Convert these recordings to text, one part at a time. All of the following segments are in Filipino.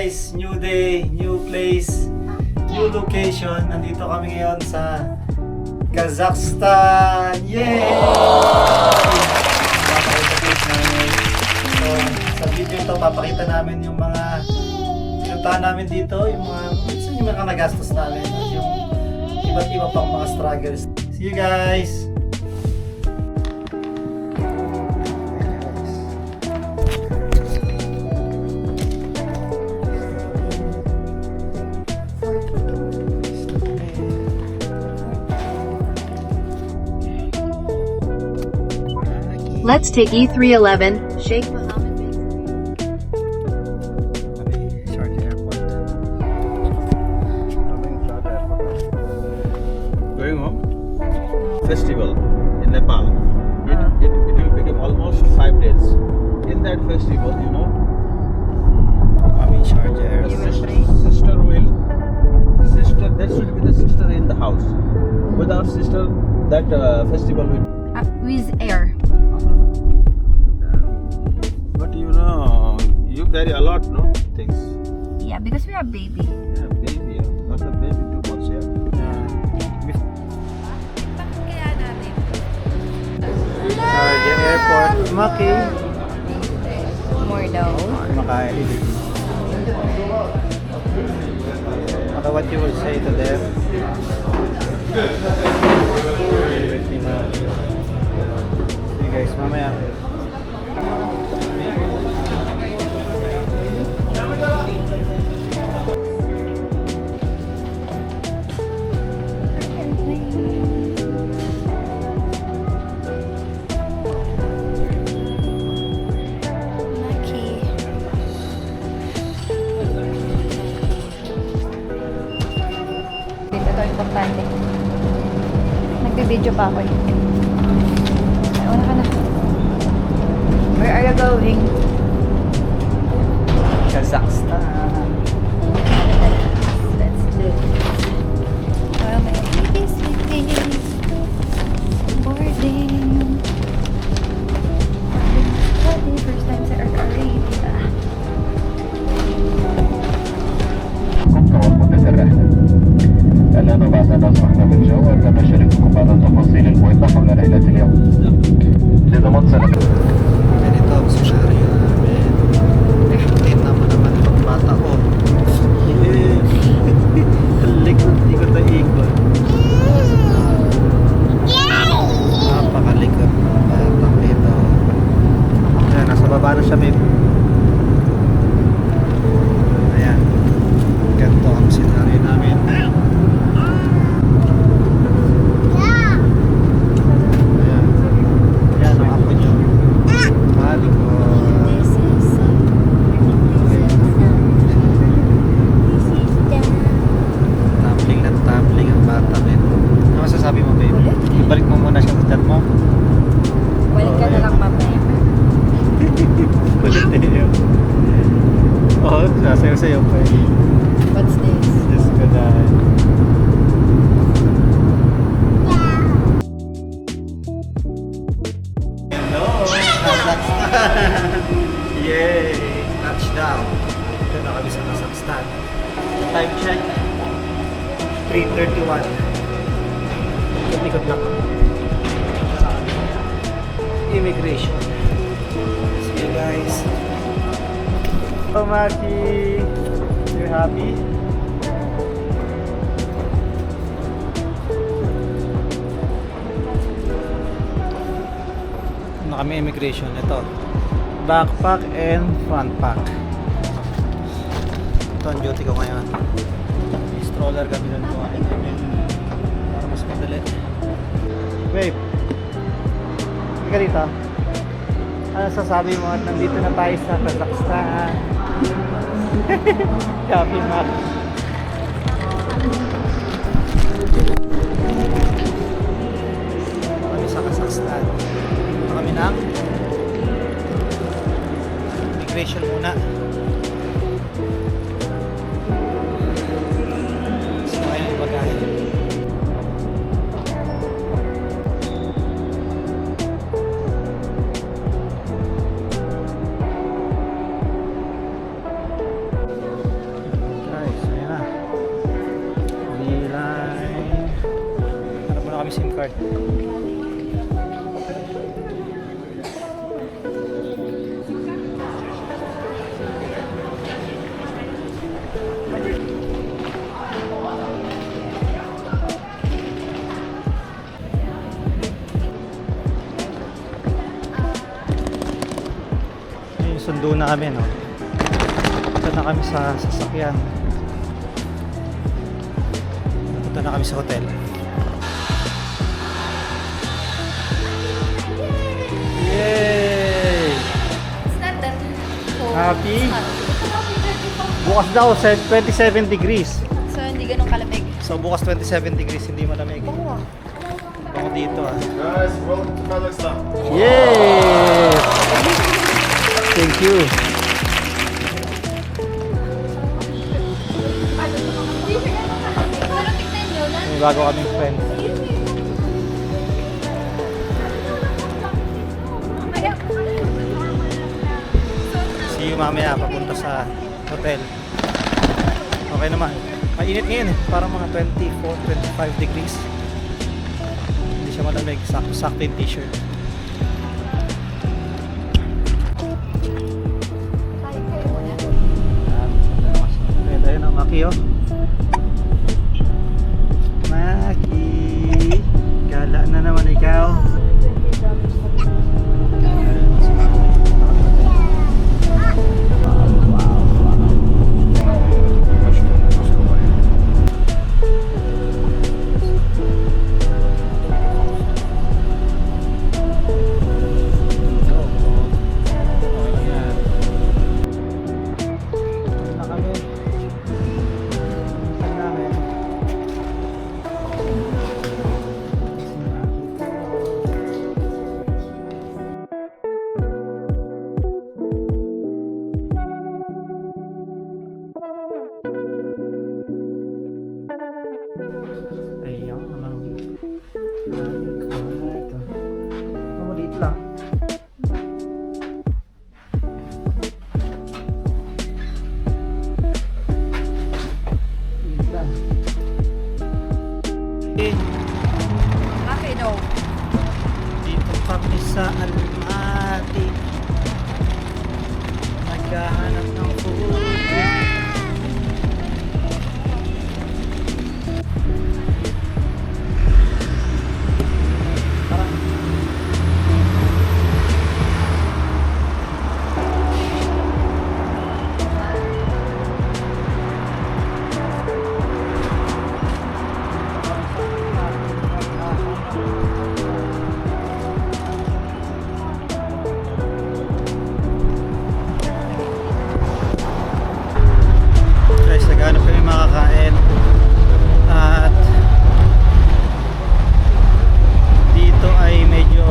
guys, new day, new place, new location. Nandito kami ngayon sa Kazakhstan. Yay! Papakita namin. So, sa video ito, papakita namin yung mga pinuntahan namin dito, yung mga nagastos namin, at yung iba't iba pang mga struggles. See you guys! Let's take E311, Sheikh Mohammed bin Sharjah Airport. Going home? Festival in Nepal. It will become almost 5 days. In that festival, you know, Sharjah the Airport. sister, there should be the sister in the house. Without sister, that festival will. with air. But you know, you carry a lot, no things. Yeah, because we are baby. Yeah, baby. Not a baby too much, yeah. Sharjah Airport. Maki. More daw. Kumakain. What you will say to them? See you guys mamaya. Ito importante. Nagbe-video pa ako eh. Ay, una ka na. Where are you going? Kazakhstan. Let's do it. Well, my baby's waiting. Boarding. First time sa Earth Arabia. ومدة الرحلة. الآن بعد أن أصبحنا بالجو أتم شارككم بعض التفاصيل المهمة حول رحلة اليوم. لضمان سلامة. Ganito ang scenario namin. Kita mo naman itong bata ko. Likot na ikot. Napakalikot ng batang ito. Ayan, nasa baba na siya, babe. Ayan. Ganito ang scenario namin. Ayan. Ayan ang apo niyo. Malikot. This is Tumbling na tumbling ang bata, babe. Ano masasabi mo, babe? Ulit? Ibalik mo muna siya sa dad mo. Balik ka na lang mamaya. Kulit na yun. Oo, sasayaw-sayaw pa eh. What's this? Diyos ko na. Hello! Kazakhstan! Yay! Touchdown! Ito na kami sa Kazakhstan. Time check. 3:31. Ikot-ikot lang. Immigration. See you guys. Hello, Maki. You happy? Ano kami immigration? Ito. Backpack and front pack. Ito ang duty ko ngayon. May stroller kami doon kumain namin. Para mas madali. Babe. Hindi ka dito. Ano sasabi mo? Nandito na tayo sa Kazakhstan. Happy Mac. Kami sa Kazakhstan. Dito kami ng immigration muna. So, ayan yung bagahe. kami SIM card. Yung sundo na kami, no? Punta na kami sa sasakyan. Punta na kami sa hotel. Yay! It's not that cold. Happy? It's hot. Bukas daw, 27 degrees. So, hindi ganun kalamig. So bukas 27 degrees, hindi malamig. Oo. Ako dito ah. Guys, welcome to Kazakhstan. Yay! Thank you. Pero tignan nyo na. May bago kaming friend. See you mamaya papunta sa hotel. Okay naman. Mainit ngayon eh. Parang mga 24, 25 degrees. Hindi siya malamig. Sakto-sakto yung t-shirt. Ayan, ayun ang Maki oh. Maki. Gala na naman ikaw. Ayan, maliit lang. Okay, no. Dito kami sa Almaty. Naghahanap ng food. Guys, naghanap kami makakain at dito ay medyo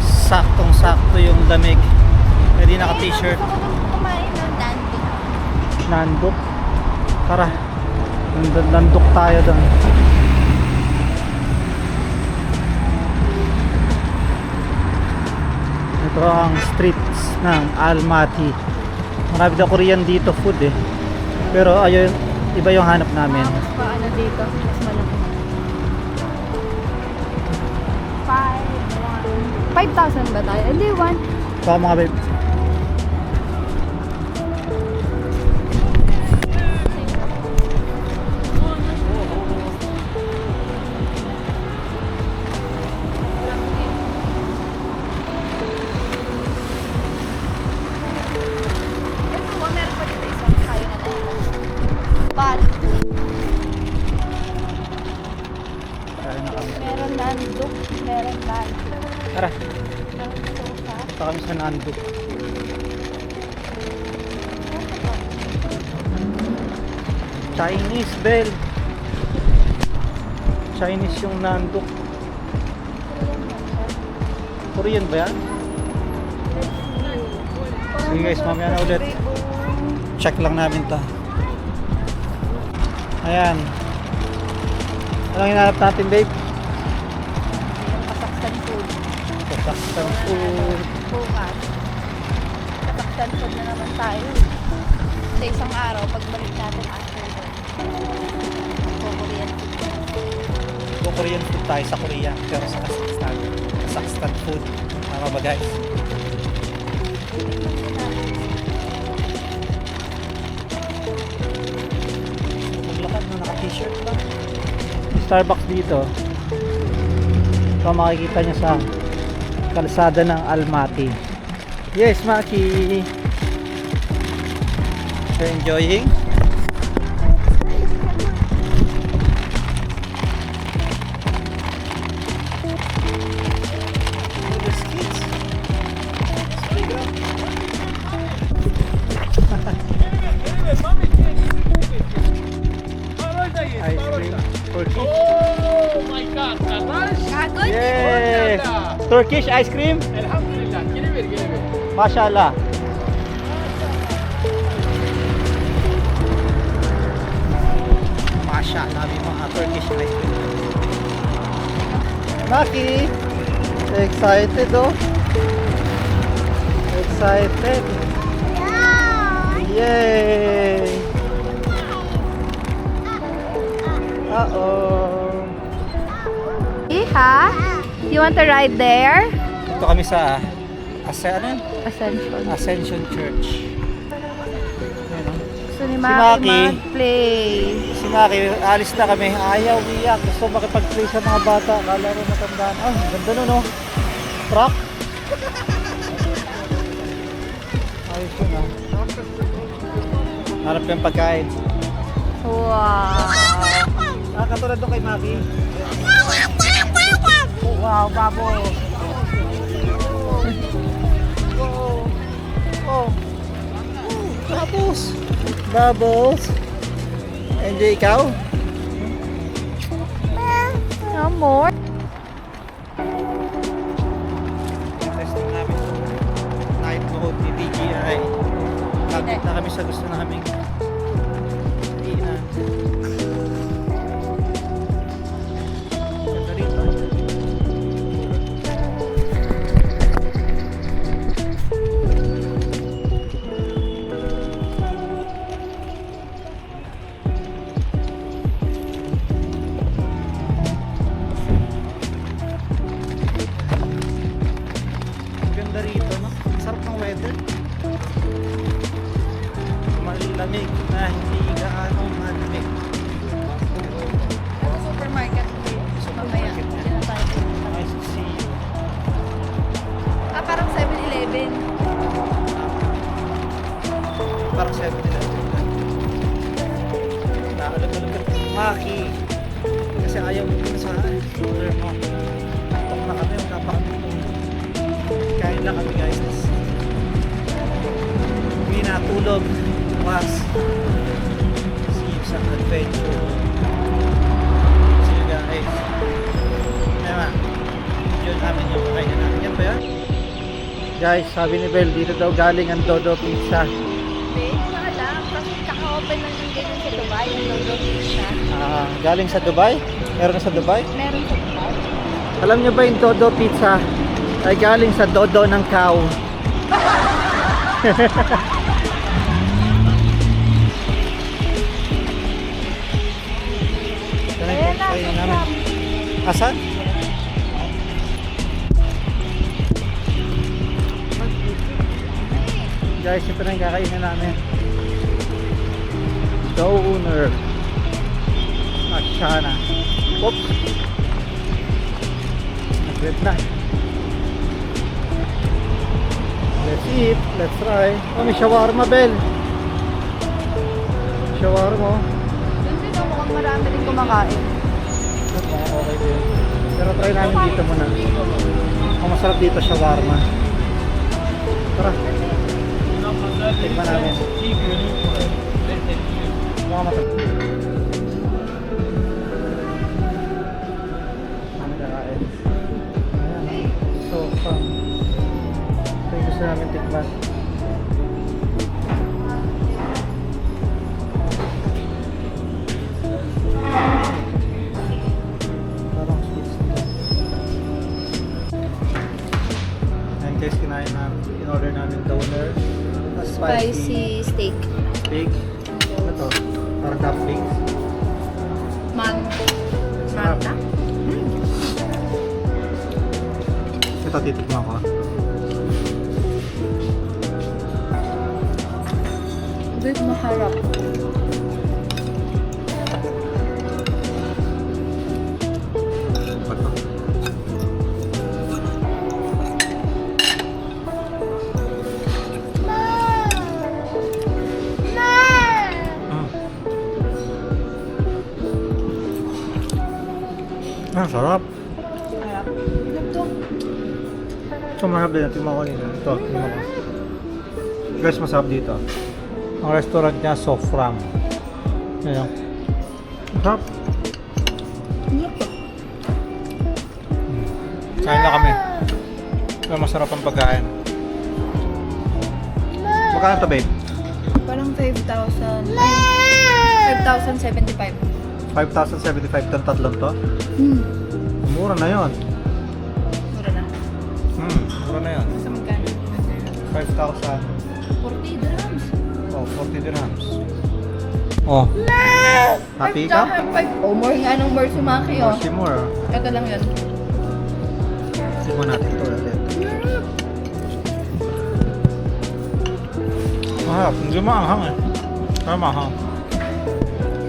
saktong-sakto yung lamig. Pwede naka t-shirt. Kumain ng nando. Nandok. Tara. Nandok tayo doon. Ito ang streets ng Almaty. Marami daw Korean dito food eh. Pero ayun, iba yung hanap namin. Mas pa ano dito. Mas malaki. 5,000 ba tayo? Hindi, 1. Baka mga babe. Meron pa dito isang kayo na tayo. But, Kaya na kami. meron nandok, meron nando. Tara, Meron sofa. punta kami sa Nandok. Chinese bell. Chinese yung Nandok. Korean ba yan? Sige guys, mamaya na ulit. Check lang namin to. Ayan. Anong hinahanap natin, babe? Kazakhstan food. Kazakhstan food. Bukas. Kazakhstan food na naman tayo. Sa isang araw, pagbalik natin after doon. Korean food. Korean food tayo sa Korea, pero sa Kazakhstan. Kazakhstan food. Tama ba guys? Maglakad na naka-t-shirt lang. Starbucks dito. Ito makikita niya sa kalsada ng Almaty. Yes, Maki! You're enjoying? Ice cream. Turkish. Oh my God, Karaş. Yay! Turkish ice cream? Elhamdülillah. Geri ver, geri ver. Mashallah. Mashallah, may mga Turkish ice cream. Maki! Excited oh. Excited. Yay! Uh-oh. Ha? You want to ride there? Ito kami sa ano yun? Ascension. Ascension Church. Ayan, oh. Gusto ni Maki. Maki mag-play. Si Maki, alis na kami. Ayaw, iyak. Gusto makipag-play sa mga bata. Kala ko matandaan. Ah, ganda nun, no? Truck. Ayos yun, ah. Harap yung pagkain. Wow. Ah, katulad doon kay Maki. Wow, babo. Oh. Bubbles. Bubbles. Enjoy ikaw? No more. Testing namin night mode ni DJI. Lapit na kami sa gusto namin. Iinan. Ganda rito. Ganda rito, no? Sarap ng weather. Malamig na hindi gaano malamig. Supermarket. Mamaya. Nice to see you. Ah, parang 7-Eleven. Parang 7-Eleven. Naalog-alog. Maki. Kasi ayaw mo dun sa shoulder mo. Tapos na kami, napakatulog. Kain lang kami guys. Hindi natulog. Bukas. See you sa adventure. See you guys. Diba? Yun namin yung kainan namin. Yan ba yan? Guys, sabi ni Bel, dito daw galing ang Dodo Pizza. Hindi ko alam. Kasi kaka-open lang ng ganyan sa Dubai. Yung Dodo Pizza. Ah, galing sa Dubai? Meron na sa Dubai? Meron sa Dubai. Alam niyo ba yung Dodo Pizza ay galing sa dodo ng cow? Ayan na, Ayun namin. Asan? Guys, ito na yung kakainin namin. Doner. Ashana. Oops. Nag-red na. Let's eat. Let's try. Oh, may shawarma, Bel. Shawarma. Doon din ako mukhang marami rin kumakain. Okay din. Pero try namin dito muna. Ang masarap dito, shawarma. Tara. Tignan namin. Mga matag. Kami kakain. Ayan. So, ito yung gusto namin tikman. Parang sweet nila. Ayan guys, kinain namin. In-order namin doner. Spicy steak. Steak. Ano to? Parang dumplings. Man. Sarap. Manta. titikman ko. Bit maharap. Ito. Sarap. Harap. Ito. Ito masarap din. Tingnan ko kanina. Ito, tingnan ko. Guys, masarap dito. Ang restaurant niya, Sofram. Ayan. Masarap. Kain na kami. Pero masarap ang pagkain. Magkano to, babe? Parang 5,000. Ay, 5,075. 5,075 ng tatlong to? Mura na yon. Mura na. Mura na yon. Sa magkano? 5,000. 40 dirhams. Oh, 40 dirhams. Oh. Happy ka? Oh, more nga nung more sumaki, oh. More more. Ito lang yun. Tingnan natin ito ulit. Mahal. Hindi maanghang eh. Pero mahal.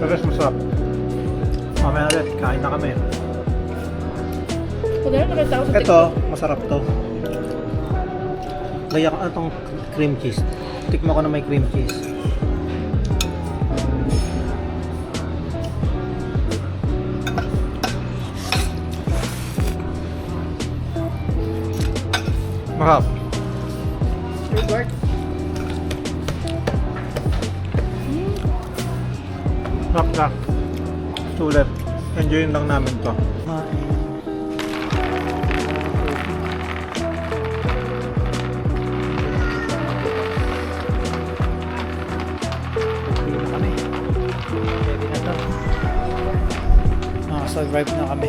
Pero masarap. Mamaya ulit. Kain na kami. Kung gano'n, nakita ko sa Ito, masarap to. Kaya ano tong cream cheese. Tikman ko na may cream cheese. Mahal. Reward. Sarap na. Sulit. Enjoyin lang namin to. Survive na kami.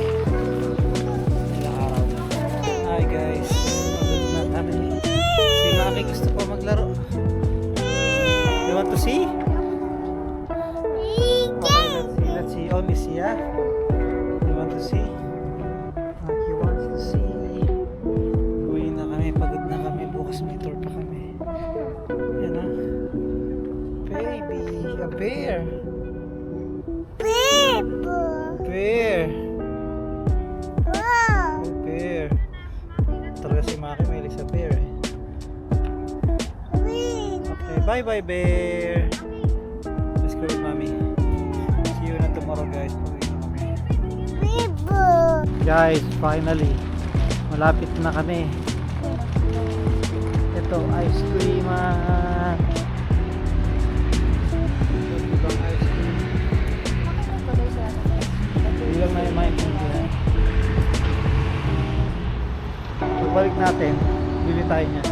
Ilang araw na. Hi guys. Pagod na kami. Si Maki gusto pa maglaro. You want to see? Okay, let's see. Oh, Miss, yeah? You want to see? Maki wants to see. Uwi na kami. Pagod na kami. Bukas may tour pa kami. Yan na. Baby. A bear. Bear. Bear. Talaga si Maki may sa bear eh. Okay, bye bye bear. Let's go with mommy. See you na tomorrow guys. Guys, finally malapit na kami. Ito, ice cream. Hindi lang na yung maintindihan. Pagbalik natin, bili tayo niya.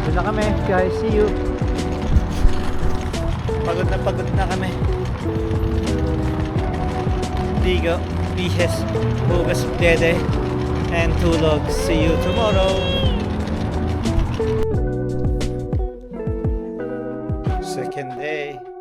Bili na kami guys, see you. Pagod na kami. Ligo, bihes, hugas dede, and tulog. See you tomorrow. Second day.